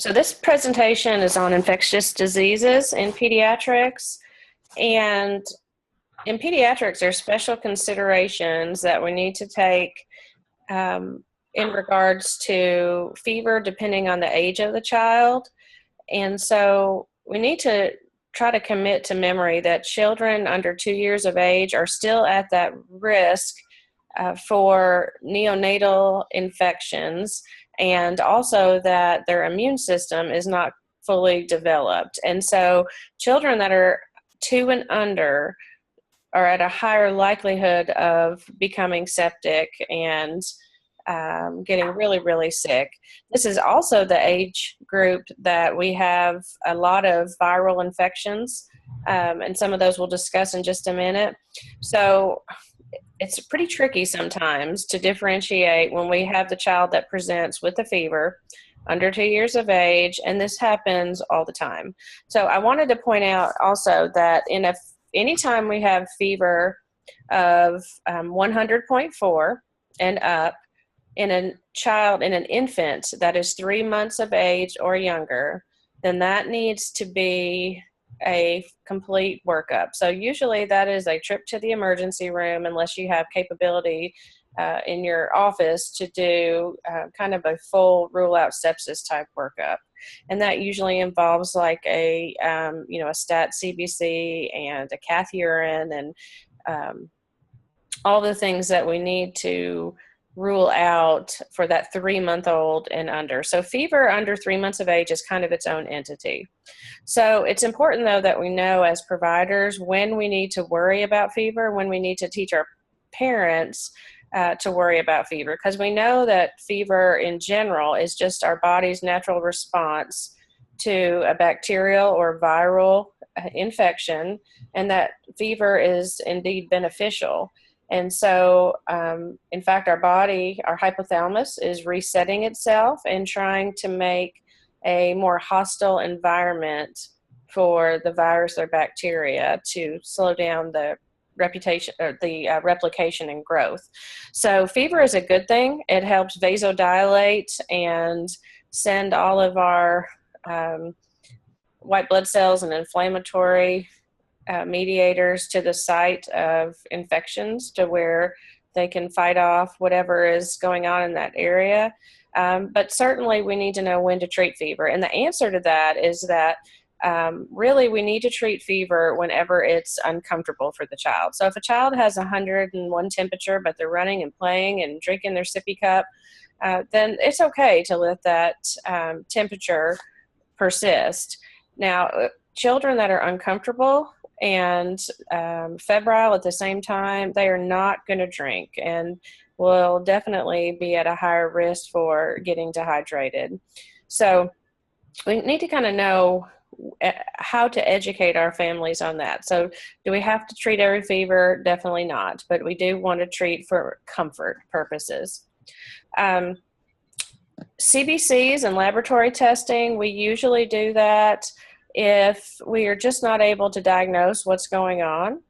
So this presentation is on infectious diseases in pediatrics. And in pediatrics, there are special considerations that we need to take in regards to fever, depending on the age of the child. And so we need to try to commit to memory that children under 2 years of age are still at that risk for neonatal infections, and also that their immune system is not fully developed. And so children that are 2 and under are at a higher likelihood of becoming septic and getting really, really sick. This is also the age group that we have a lot of viral infections, and some of those we'll discuss in just a minute. So it's pretty tricky sometimes to differentiate when we have the child that presents with a fever under 2 years of age, and this happens all the time. So I wanted to point out also that anytime we have fever of 100.4 and up in an infant that is 3 months of age or younger, then that needs to be a complete workup. So usually that is a trip to the emergency room, unless you have capability in your office to do kind of a full rule out sepsis type workup. And that usually involves like a stat CBC and a cath urine and all the things that we need to rule out for that 3-month-old and under. So fever under 3 months of age is kind of its own entity. So it's important, though, that we know as providers when we need to worry about fever, when we need to teach our parents to worry about fever, because we know that fever in general is just our body's natural response to a bacterial or viral infection, and that fever is indeed beneficial. And so, in fact, our hypothalamus is resetting itself and trying to make a more hostile environment for the virus or bacteria to slow down the replication and growth. So fever is a good thing. It helps vasodilate and send all of our white blood cells and inflammatory mediators to the site of infections, to where they can fight off whatever is going on in that area. But certainly we need to know when to treat fever. And the answer to that is that really we need to treat fever whenever it's uncomfortable for the child. So if a child has 101 temperature, but they're running and playing and drinking their sippy cup, then it's okay to let that temperature persist. Now, children that are uncomfortable and febrile at the same time, they are not going to drink and will definitely be at a higher risk for getting dehydrated. So we need to kind of know how to educate our families on that. So do we have to treat every fever? Definitely not, but we do want to treat for comfort purposes. CBCs and laboratory testing, we usually do that if we are just not able to diagnose what's going on.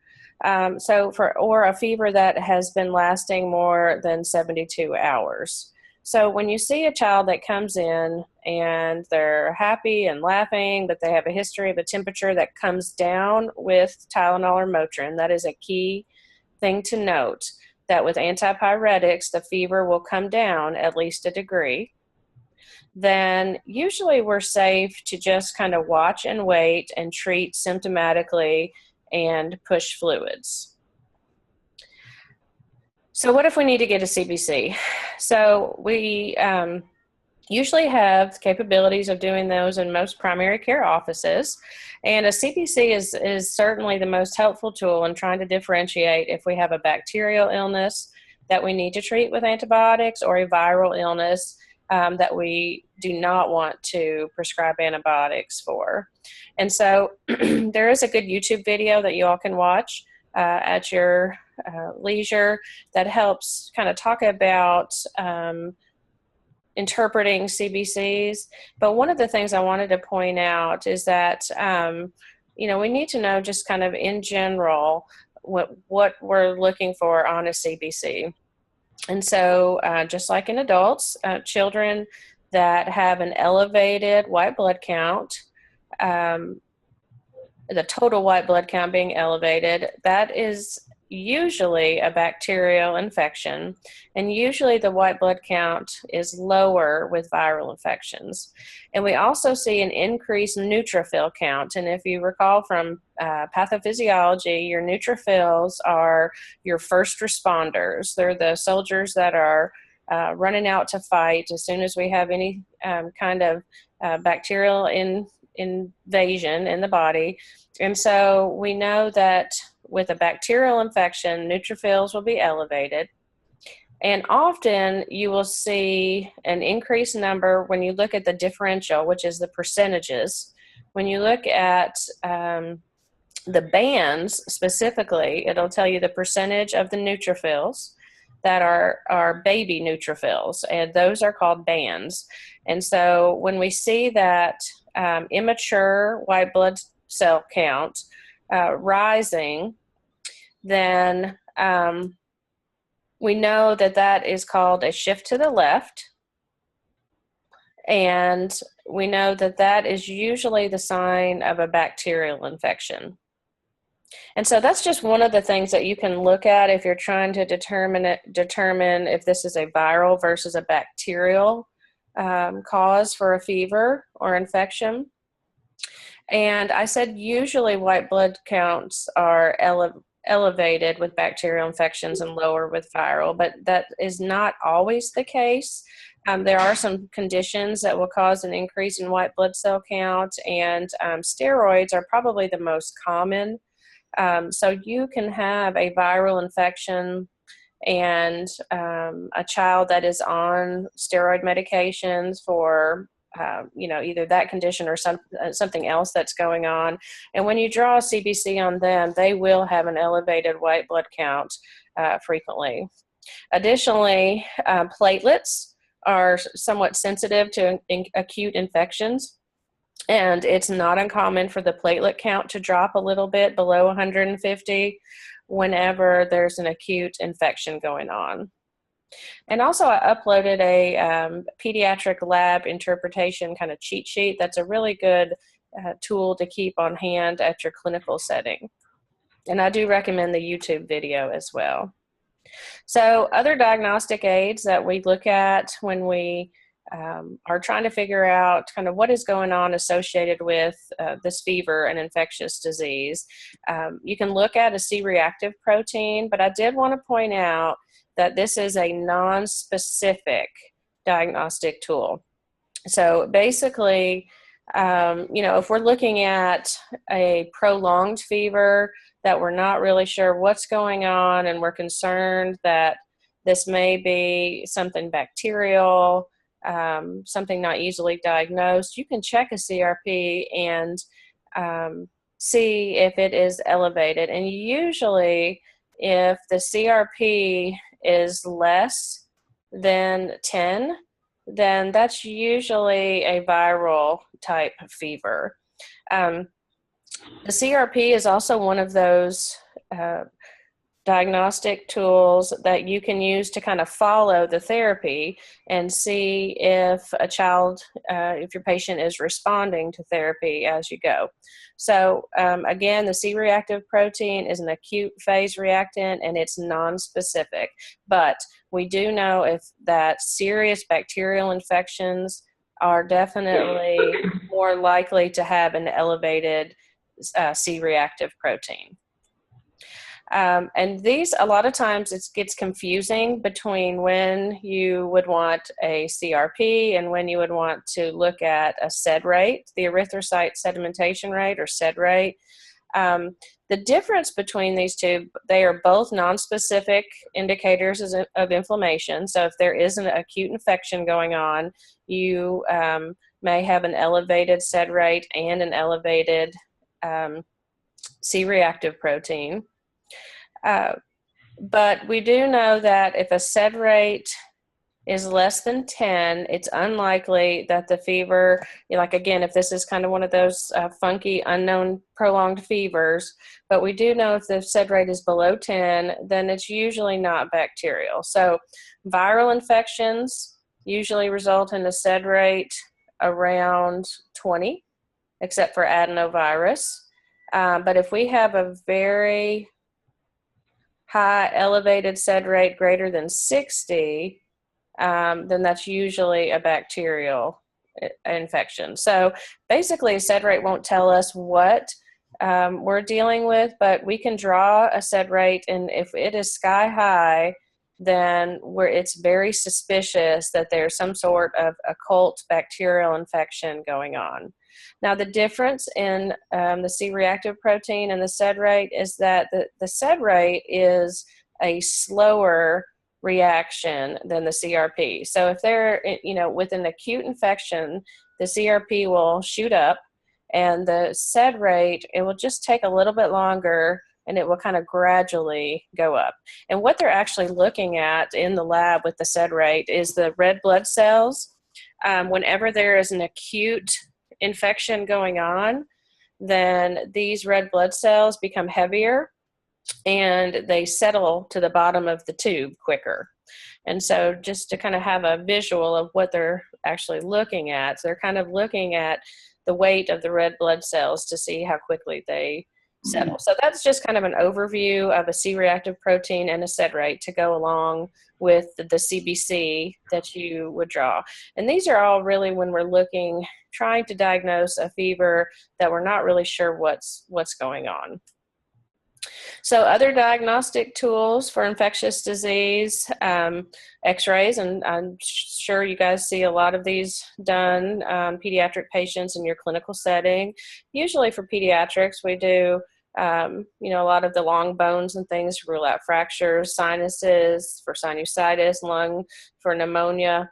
Or a fever that has been lasting more than 72 hours. So when you see a child that comes in and they're happy and laughing, but they have a history of a temperature that comes down with Tylenol or Motrin, that is a key thing to note, that with antipyretics, the fever will come down at least a degree. Then usually we're safe to just kind of watch and wait and treat symptomatically and push fluids. So what if we need to get a CBC? So we usually have capabilities of doing those in most primary care offices. And a CBC is certainly the most helpful tool in trying to differentiate if we have a bacterial illness that we need to treat with antibiotics or a viral illness that we do not want to prescribe antibiotics for. And so there is a good YouTube video that you all can watch at your leisure that helps kind of talk about interpreting CBCs. But one of the things I wanted to point out is that, we need to know just kind of in general what we're looking for on a CBC. And so just like in adults, children that have an elevated white blood count, the total white blood count being elevated, that is usually a bacterial infection, and usually the white blood count is lower with viral infections. And we also see an increased neutrophil count, and if you recall from pathophysiology, your neutrophils are your first responders. They're the soldiers that are running out to fight as soon as we have any kind of bacterial invasion in the body. And so we know that with a bacterial infection, neutrophils will be elevated. And often you will see an increased number when you look at the differential, which is the percentages. When you look at the bands specifically, it'll tell you the percentage of the neutrophils that are baby neutrophils, and those are called bands. And so when we see that immature white blood cell count rising, then we know that that is called a shift to the left, and we know that that is usually the sign of a bacterial infection. And so that's just one of the things that you can look at if you're trying to determine if this is a viral versus a bacterial cause for a fever or infection. And I said usually white blood counts are elevated with bacterial infections and lower with viral, but that is not always the case. There are some conditions that will cause an increase in white blood cell count, and steroids are probably the most common. So you can have a viral infection and a child that is on steroid medications for either that condition or something else that's going on. And when you draw a CBC on them, they will have an elevated white blood count frequently. Additionally, platelets are somewhat sensitive to acute infections. And it's not uncommon for the platelet count to drop a little bit below 150 whenever there's an acute infection going on. And also I uploaded a pediatric lab interpretation kind of cheat sheet. That's a really good tool to keep on hand at your clinical setting. And I do recommend the YouTube video as well. So other diagnostic aids that we look at when we are trying to figure out kind of what is going on associated with this fever and infectious disease. You can look at a C-reactive protein, but I did want to point out that this is a non-specific diagnostic tool. So basically, if we're looking at a prolonged fever that we're not really sure what's going on and we're concerned that this may be something bacterial, something not easily diagnosed, you can check a CRP and see if it is elevated. And usually if the CRP is less than 10, then that's usually a viral type fever. The CRP is also one of those diagnostic tools that you can use to kind of follow the therapy and see if a child, if your patient is responding to therapy as you go. So again, the C-reactive protein is an acute phase reactant and it's non-specific, but we do know if that serious bacterial infections are definitely more likely to have an elevated C-reactive protein. And these, a lot of times it gets confusing between when you would want a CRP and when you would want to look at a SED rate, the erythrocyte sedimentation rate or SED rate. The difference between these two, they are both nonspecific indicators of inflammation. So if there is an acute infection going on, you may have an elevated SED rate and an elevated C-reactive protein. But we do know that if a SED rate is less than 10, it's unlikely that the fever, like again, if this is kind of one of those funky, unknown, prolonged fevers, but we do know if the SED rate is below 10, then it's usually not bacterial. So viral infections usually result in a sed rate around 20, except for adenovirus. But if we have a very high elevated sed rate greater than 60, then that's usually a bacterial infection. So basically, a sed rate won't tell us what we're dealing with, but we can draw a sed rate, and if it is sky high, then it's very suspicious that there's some sort of occult bacterial infection going on. Now, the difference in the C-reactive protein and the sed rate is that the sed rate is a slower reaction than the CRP. So if they're, with an acute infection, the CRP will shoot up, and the sed rate, it will just take a little bit longer, and it will kind of gradually go up. And what they're actually looking at in the lab with the sed rate is the red blood cells. Whenever there is an acute infection going on, then these red blood cells become heavier and they settle to the bottom of the tube quicker. And so just to kind of have a visual of what they're actually looking at, so they're kind of looking at the weight of the red blood cells to see how quickly they settle. So that's just kind of an overview of a C-reactive protein and a sed rate to go along with the CBC that you would draw. And these are all really when we're trying to diagnose a fever that we're not really sure what's going on. So other diagnostic tools for infectious disease, x-rays, and I'm sure you guys see a lot of these done, pediatric patients in your clinical setting. Usually for pediatrics, we do a lot of the long bones and things to rule out fractures, sinuses for sinusitis, lung for pneumonia.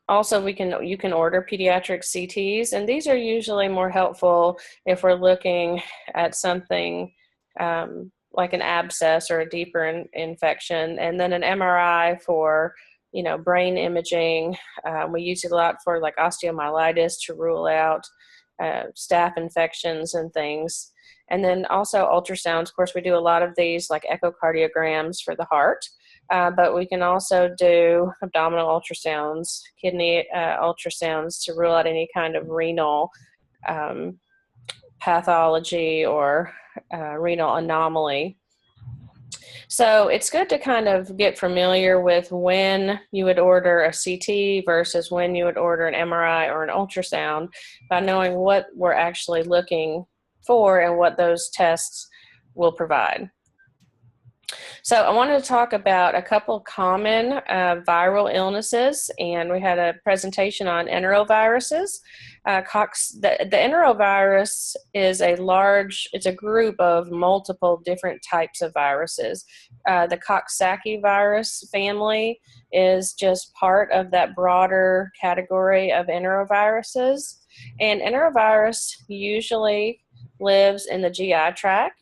Also, you can order pediatric CTs, and these are usually more helpful if we're looking at something like an abscess or a deeper infection, and then an MRI for brain imaging. We use it a lot for like osteomyelitis to rule out staph infections and things. And then also ultrasounds. Of course, we do a lot of these like echocardiograms for the heart. But we can also do abdominal ultrasounds, kidney ultrasounds to rule out any kind of renal pathology or renal anomaly. So it's good to kind of get familiar with when you would order a CT versus when you would order an MRI or an ultrasound by knowing what we're actually looking for and what those tests will provide. So I wanted to talk about a couple common viral illnesses, and we had a presentation on enteroviruses. The enterovirus is it's a group of multiple different types of viruses. The Coxsakie virus family is just part of that broader category of enteroviruses. And enterovirus usually lives in the GI tract.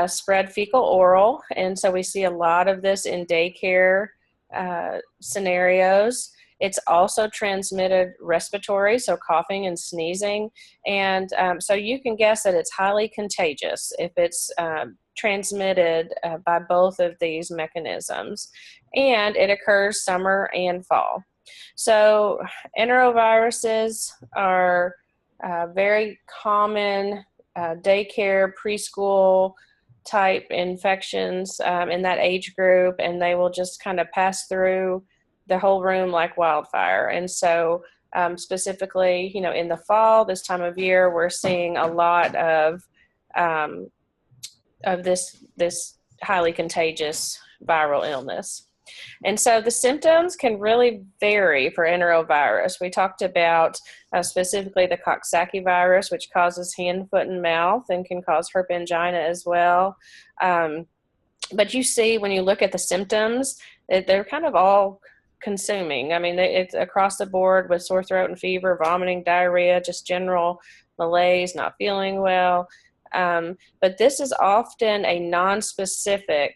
Spread fecal oral, and so we see a lot of this in daycare scenarios. It's also transmitted respiratory, so coughing and sneezing, and so you can guess that it's highly contagious if it's transmitted by both of these mechanisms, and it occurs summer and fall. So enteroviruses are very common daycare, preschool type infections in that age group, and they will just kind of pass through the whole room like wildfire. And so specifically, in the fall, this time of year, we're seeing a lot of this highly contagious viral illness. And so the symptoms can really vary for enterovirus. We talked about specifically the Coxsackie virus, which causes hand, foot, and mouth and can cause herpes angina as well. But you see when you look at the symptoms, they're kind of all consuming. I mean, it's across the board with sore throat and fever, vomiting, diarrhea, just general malaise, not feeling well. But this is often a nonspecific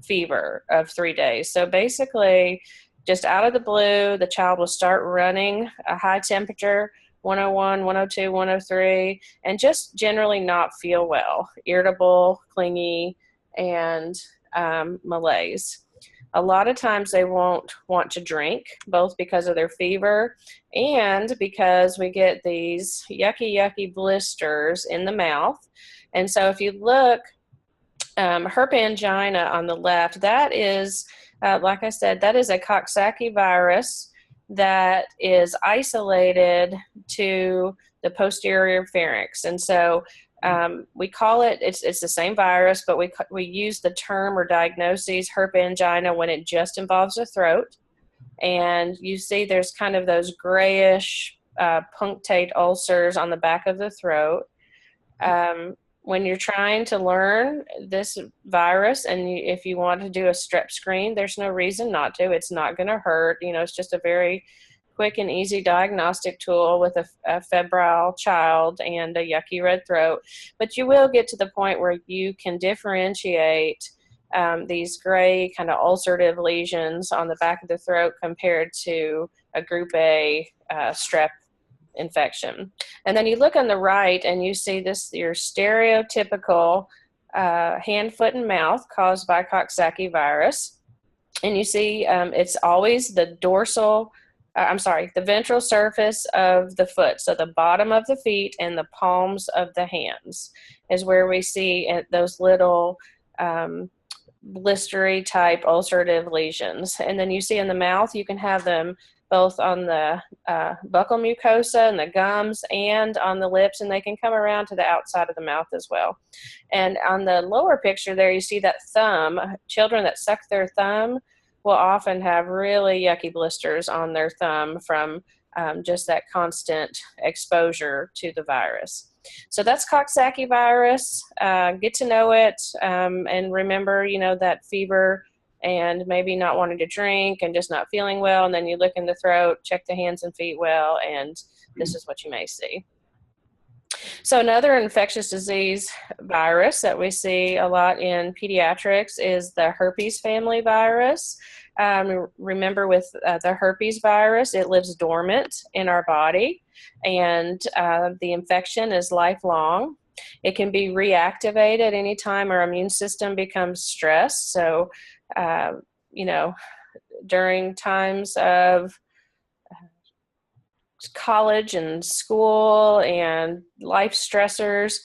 fever of 3 days. So basically, just out of the blue, the child will start running a high temperature, 101, 102, 103, and just generally not feel well, irritable, clingy, and malaise. a lot of times they won't want to drink, both because of their fever and because we get these yucky blisters in the mouth. And so if you look, herpes angina on the left, that is, like I said, that is a Coxsackie virus that is isolated to the posterior pharynx. And so we call it, it's the same virus, but we use the term or diagnoses herpes angina when it just involves the throat. And you see there's kind of those grayish punctate ulcers on the back of the throat. When you're trying to learn this virus, and if you want to do a strep screen, there's no reason not to. It's not going to hurt. You know, it's just a very quick and easy diagnostic tool with a febrile child and a yucky red throat. But you will get to the point where you can differentiate these gray kind of ulcerative lesions on the back of the throat compared to a group A strep infection. And then you look on the right and you see this, your stereotypical hand, foot, and mouth caused by Coxsackie virus. And you see it's always the the ventral surface of the foot. So the bottom of the feet and the palms of the hands is where we see those little blistery type ulcerative lesions. And then you see in the mouth, you can have them both on the buccal mucosa and the gums and on the lips, and they can come around to the outside of the mouth as well. And on the lower picture there, you see that thumb. Children that suck their thumb will often have really yucky blisters on their thumb from just that constant exposure to the virus. So that's Coxsackie virus. Get to know it, and remember, you know, that fever and maybe not wanting to drink and just not feeling well. And then you look in the throat, check the hands and feet well, and this is what you may see. So another infectious disease virus that we see a lot in pediatrics is the herpes family virus. Remember with the herpes virus, it lives dormant in our body, and the infection is lifelong. It can be reactivated anytime our immune system becomes stressed. So, you know, during times of college and school and life stressors,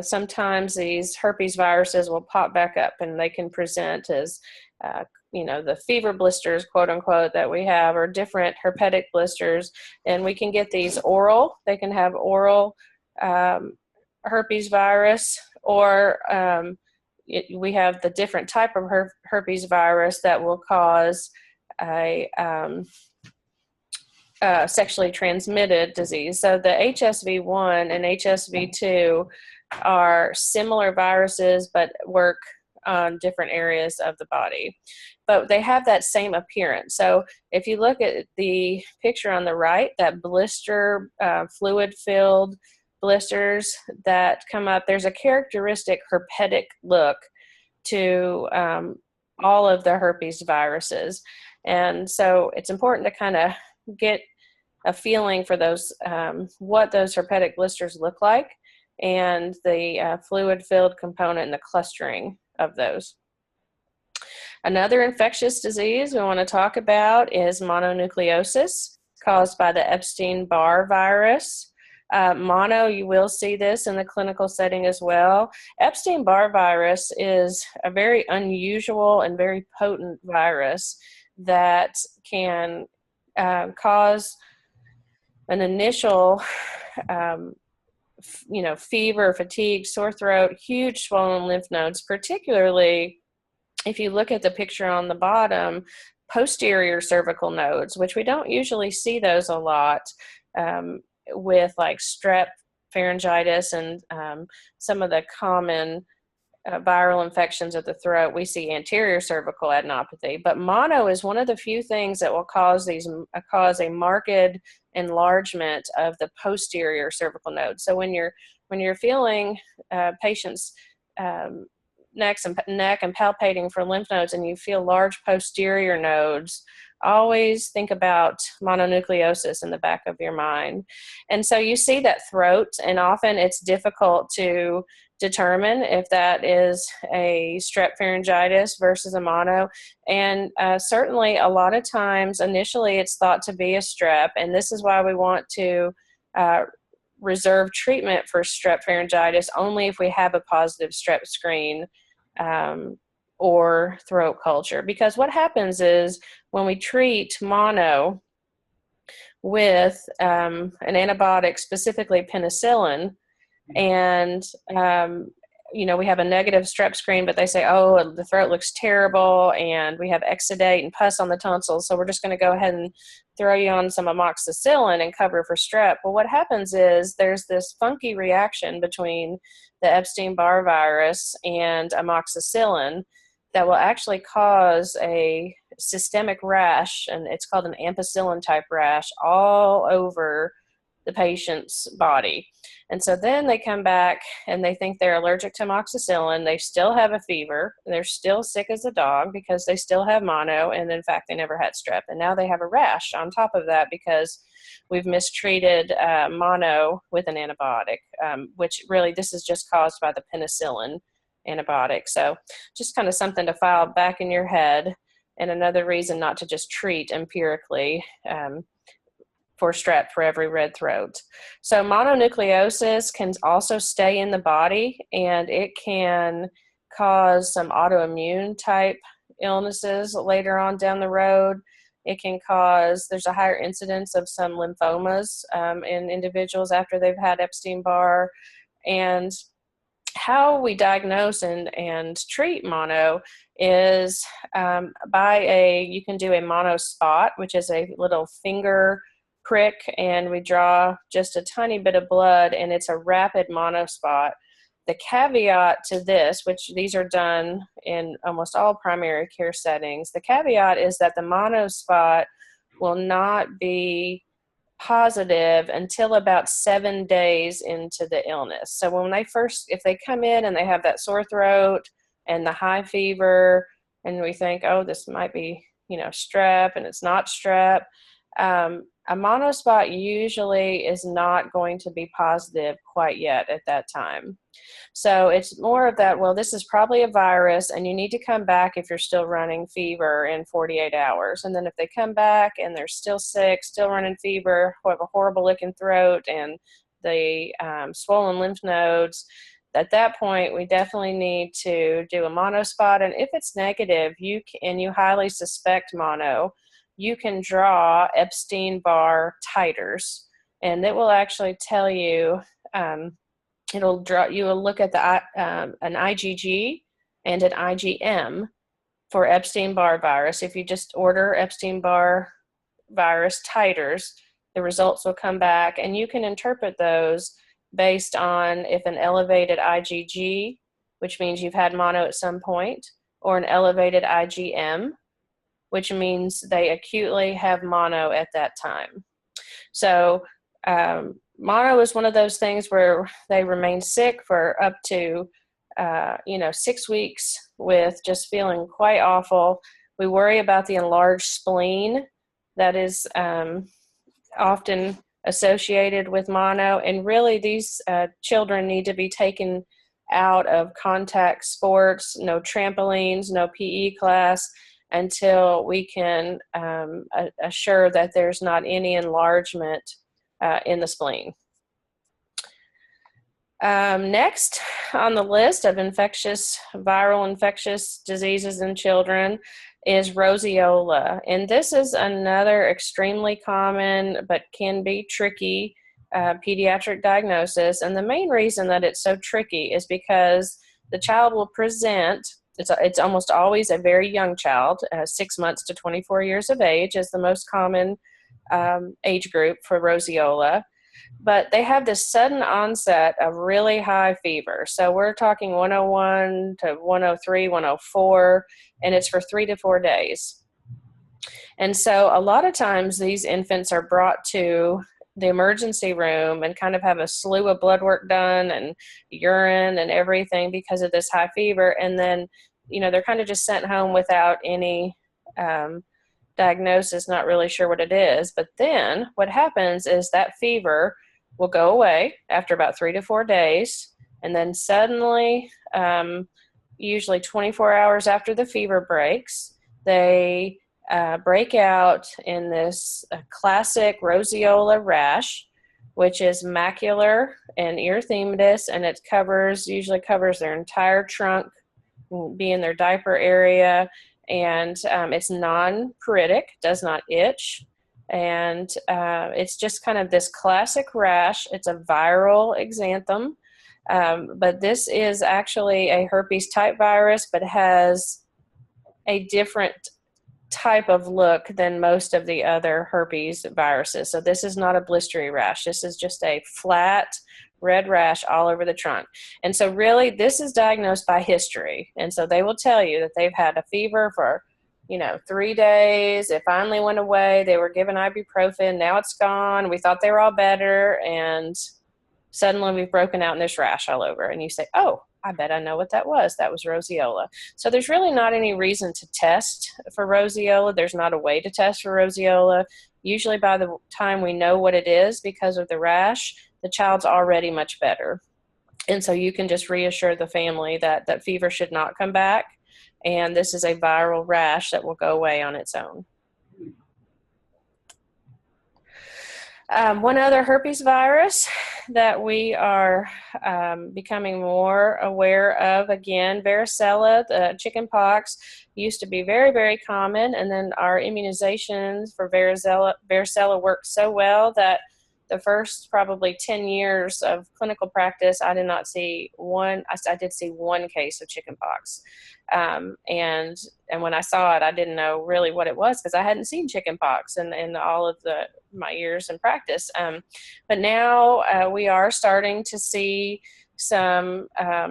sometimes these herpes viruses will pop back up, and they can present as, you know, the fever blisters, quote unquote, that we have, or different herpetic blisters. And we can get these oral. They can have oral herpes virus, or we have the different type of herpes virus that will cause a sexually transmitted disease. So the HSV1 and HSV2 are similar viruses, but work on different areas of the body. But they have that same appearance. So if you look at the picture on the right, that blister, fluid-filled blisters that come up, there's a characteristic herpetic look to all of the herpes viruses. And so it's important to kind of get a feeling for those, what those herpetic blisters look like, and the fluid-filled component and the clustering of those. Another infectious disease we want to talk about is mononucleosis, caused by the Epstein-Barr virus. Mono, you will see this in the clinical setting as well. Epstein-Barr virus is a very unusual and very potent virus that can cause an initial you know, fever, fatigue, sore throat, huge swollen lymph nodes, particularly if you look at the picture on the bottom, posterior cervical nodes, which we don't usually see those a lot with like strep, pharyngitis, and some of the common viral infections of the throat. We see anterior cervical adenopathy, but mono is one of the few things that will cause a marked enlargement of the posterior cervical node. So when you're feeling patients' neck and palpating for lymph nodes, and you feel large posterior nodes, always think about mononucleosis in the back of your mind. And so you see that throat, and often it's difficult to determine if that is a strep pharyngitis versus a mono. And certainly a lot of times initially it's thought to be a strep, and this is why we want to reserve treatment for strep pharyngitis only if we have a positive strep screen or throat culture. Because what happens is when we treat mono with an antibiotic, specifically penicillin, and we have a negative strep screen, but they say, oh, the throat looks terrible and we have exudate and pus on the tonsils, so we're just going to go ahead and throw you on some amoxicillin and cover for strep. Well, what happens is there's this funky reaction between the Epstein-Barr virus and amoxicillin that will actually cause a systemic rash, and it's called an ampicillin type rash, all over the patient's body. And so then they come back and they think they're allergic to amoxicillin. They still have a fever. They're still sick as a dog because they still have mono. And in fact, they never had strep. And now they have a rash on top of that because we've mistreated mono with an antibiotic, which really this is just caused by the penicillin antibiotic. So just kind of something to file back in your head, and another reason not to just treat empirically for strep for every red throat. So mononucleosis can also stay in the body, and it can cause some autoimmune type illnesses later on down the road. It can cause, there's a higher incidence of some lymphomas in individuals after they've had Epstein-Barr. And how we diagnose and treat mono is you can do a mono spot, which is a little finger prick, and we draw just a tiny bit of blood, and it's a rapid mono spot. The caveat to this, which these are done in almost all primary care settings, the caveat is that the mono spot will not be positive until about 7 days into the illness. So when if they come in and they have that sore throat and the high fever, and we think, oh, this might be, strep, and it's not strep, a monospot usually is not going to be positive quite yet at that time. So it's more of that, well, this is probably a virus, and you need to come back if you're still running fever in 48 hours. And then if they come back and they're still sick, still running fever, have a horrible looking throat, and the swollen lymph nodes, at that point, we definitely need to do a monospot. And if it's negative, you highly suspect mono, you can draw Epstein-Barr titers, and it will actually tell you, you will look at an IgG and an IgM for Epstein-Barr virus. If you just order Epstein-Barr virus titers, the results will come back, and you can interpret those based on if an elevated IgG, which means you've had mono at some point, or an elevated IgM, which means they acutely have mono at that time. So mono is one of those things where they remain sick for up to 6 weeks with just feeling quite awful. We worry about the enlarged spleen that is often associated with mono, and really these children need to be taken out of contact sports, no trampolines, no PE class, until we can assure that there's not any enlargement in the spleen. Next on the list of viral infectious diseases in children is Roseola. And this is another extremely common but can be tricky pediatric diagnosis. And the main reason that it's so tricky is because the child will present, it's almost always a very young child, 6 months to 24 years of age is the most common age group for Roseola. But they have this sudden onset of really high fever. So we're talking 101 to 103, 104, and it's for 3 to 4 days. And so a lot of times these infants are brought to the emergency room and kind of have a slew of blood work done and urine and everything because of this high fever. And then, they're kind of just sent home without any diagnosis, not really sure what it is. But then what happens is that fever will go away after about 3 to 4 days. And then suddenly, usually 24 hours after the fever breaks, they break out in this classic roseola rash, which is macular and erythematous, and it usually covers their entire trunk, be in their diaper area, and it's non-pruritic, does not itch, and it's just kind of this classic rash. It's a viral exanthem, but this is actually a herpes type virus, but has a different type of look than most of the other herpes viruses. So this is not a blistery rash. This is just a flat red rash all over the trunk. And so really this is diagnosed by history. And so they will tell you that they've had a fever for 3 days. It finally went away. They were given ibuprofen. Now it's gone. We thought they were all better. And suddenly we've broken out in this rash all over. And you say, oh, I bet I know what that was. That was roseola. So there's really not any reason to test for roseola. There's not a way to test for roseola. Usually by the time we know what it is because of the rash, the child's already much better. And so you can just reassure the family that that fever should not come back. And this is a viral rash that will go away on its own. One other herpes virus that we are becoming more aware of, again, varicella, the chicken pox, used to be very, very common, and then our immunizations for varicella worked so well that the first probably 10 years of clinical practice, I did not see one. I did see one case of chickenpox, and when I saw it, I didn't know really what it was because I hadn't seen chickenpox in all of my years in practice. But now we are starting to see some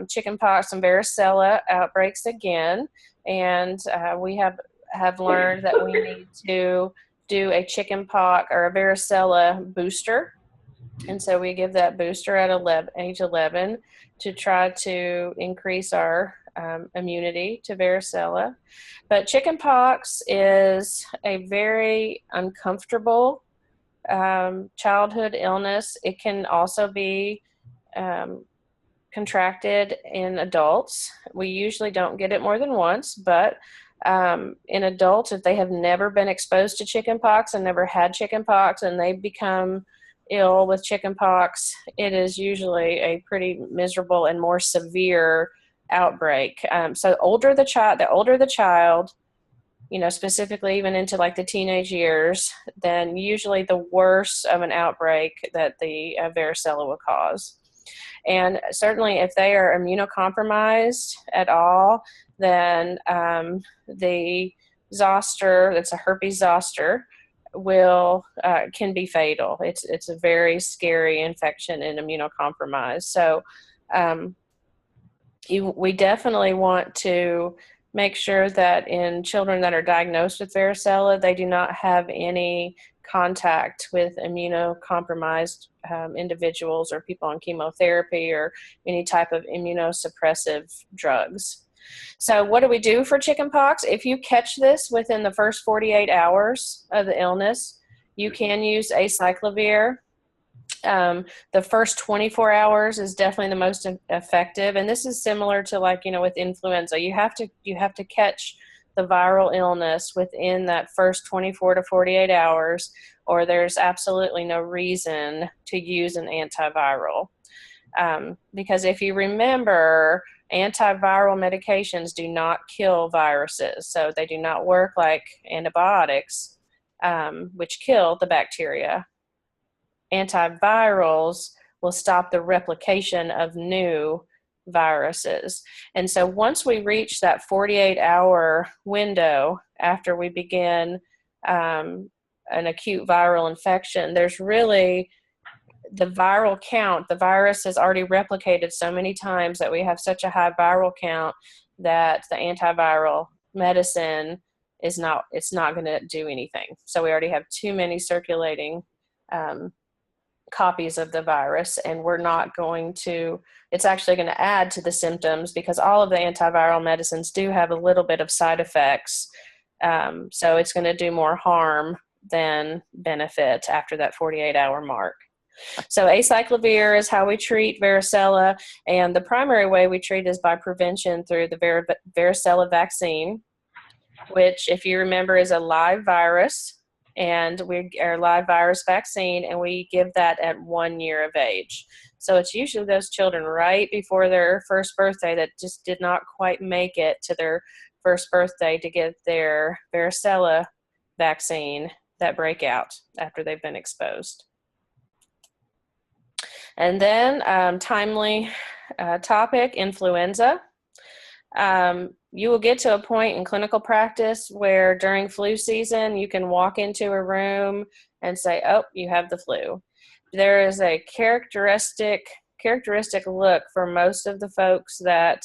chickenpox and varicella outbreaks again, and we have learned that we need to do a chickenpox or a varicella booster. And so we give that booster at age 11 to try to increase our immunity to varicella. But chickenpox is a very uncomfortable childhood illness. It can also be contracted in adults. We usually don't get it more than once, but in adults, if they have never been exposed to chickenpox and never had chickenpox and they become ill with chickenpox, it is usually a pretty miserable and more severe outbreak. So the older the child, specifically even into like the teenage years, then usually the worse of an outbreak that the varicella will cause. And certainly if they are immunocompromised at all, then the zoster, that's a herpes zoster, can be fatal. It's a very scary infection in immunocompromised. So we definitely want to make sure that in children that are diagnosed with varicella, they do not have any contact with immunocompromised individuals or people on chemotherapy or any type of immunosuppressive drugs. So what do we do for chickenpox? If you catch this within the first 48 hours of the illness, you can use acyclovir. The first 24 hours is definitely the most effective, and this is similar to with influenza. You have to catch the viral illness within that first 24 to 48 hours, or there's absolutely no reason to use an antiviral. Because if you remember, antiviral medications do not kill viruses, so they do not work like antibiotics, which kill the bacteria. Antivirals will stop the replication of new viruses. And so once we reach that 48-hour window after we begin an acute viral infection, there's really the viral count. The virus has already replicated so many times that we have such a high viral count that the antiviral medicine it's not going to do anything. So we already have too many circulating copies of the virus, and it's actually going to add to the symptoms because all of the antiviral medicines do have a little bit of side effects. So it's going to do more harm than benefit after that 48-hour mark. So acyclovir is how we treat varicella, and the primary way we treat is by prevention through the varicella vaccine, which, if you remember, is a live virus, and we are live virus vaccine, and we give that at 1 year of age. So it's usually those children right before their first birthday that just did not quite make it to their first birthday to get their varicella vaccine that break out after they've been exposed. And then timely topic, influenza. You will get to a point in clinical practice where during flu season, you can walk into a room and say, oh, you have the flu. There is a characteristic look for most of the folks that,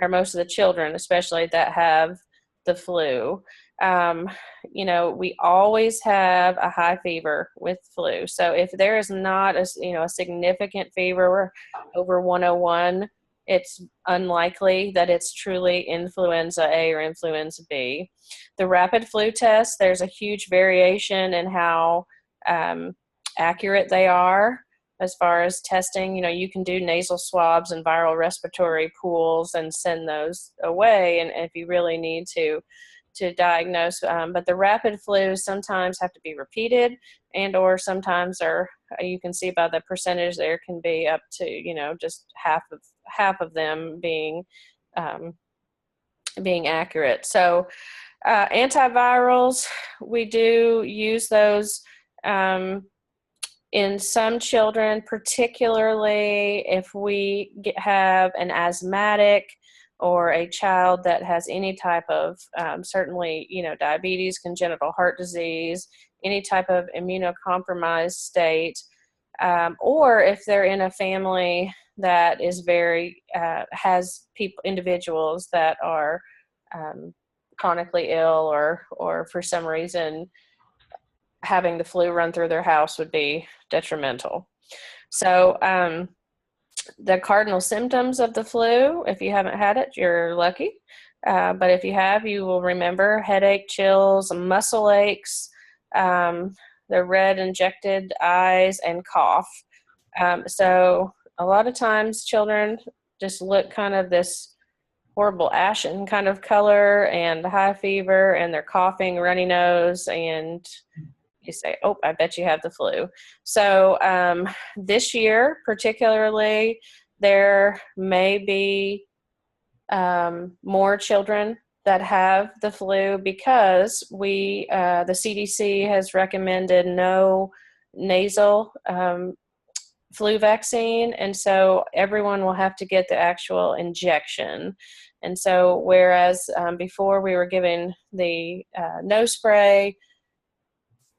or most of the children especially, that have the flu. You know, we always have a high fever with flu. So if there is not a significant fever over 101, it's unlikely that it's truly influenza A or influenza B. The rapid flu test, there's a huge variation in how accurate they are as far as testing. You know, you can do nasal swabs and viral respiratory pools and send those away, and if you really need to diagnose. But the rapid flus sometimes have to be repeated, and or sometimes are, you can see by the percentage there can be up to, you know, just half of them being accurate. So antivirals, we do use those in some children, particularly if we have an asthmatic or a child that has any type of, certainly, you know, diabetes, congenital heart disease, any type of immunocompromised state, or if they're in a family that is very, has individuals that are chronically ill, or for some reason having the flu run through their house would be detrimental. So the cardinal symptoms of the flu, if you haven't had it, you're lucky. But if you have, you will remember headache, chills, muscle aches, the red injected eyes, and cough. So a lot of times children just look kind of this horrible ashen kind of color and high fever, and they're coughing, runny nose, and you say, oh, I bet you have the flu. So this year particularly, there may be more children that have the flu because the CDC has recommended no nasal flu vaccine, and so everyone will have to get the actual injection. And so whereas before we were giving the nose spray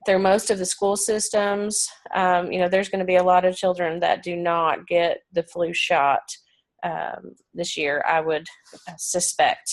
through most of the school systems, you know, there's going to be a lot of children that do not get the flu shot this year, I would suspect.